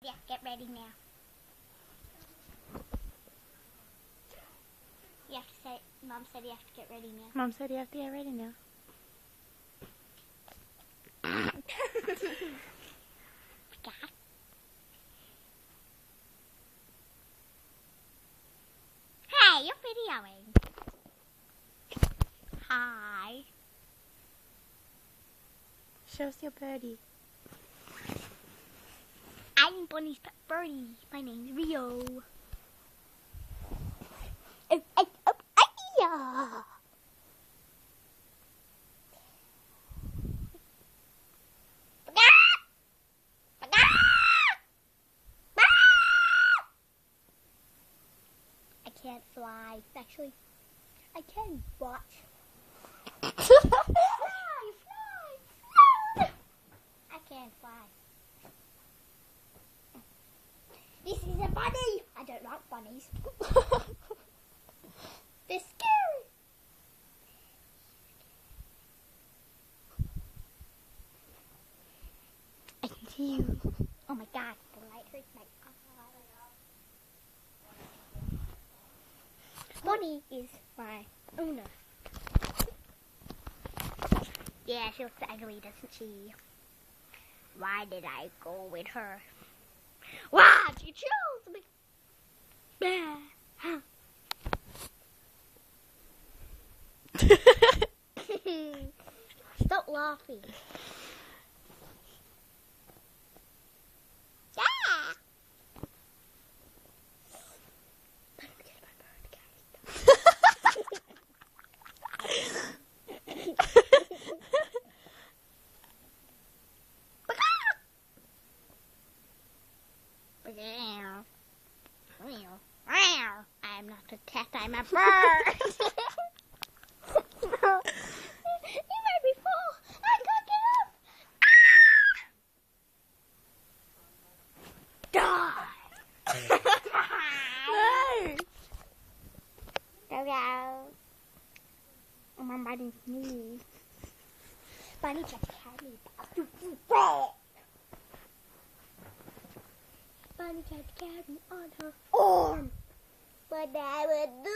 Yeah, get ready now. You have to say, Mom said you have to get ready now. Mom said you have to get ready now. God. Hey, you're videoing. Hi. Show us your birdie. I'm Bunny's pet birdie. My name's Rio. Oh, oh, oh, yeah. I can't fly. Actually, I can watch. Fly, fly, fly. I can't fly. This is a bunny. I don't like bunnies. They're scary. I can see you. Oh my God, the light hurts my eyes. Bunny is my owner. Yeah, she looks ugly, doesn't she? Why did I go with her? Wow, she chose me. Stop laughing. Yeah. I'm not a cat, I'm a bird. You made me fall. I can't get up. Die. No. Go. I'm on Bunny's knee. Bunny just had me. Bunny tried to carry me on her arm, but I would do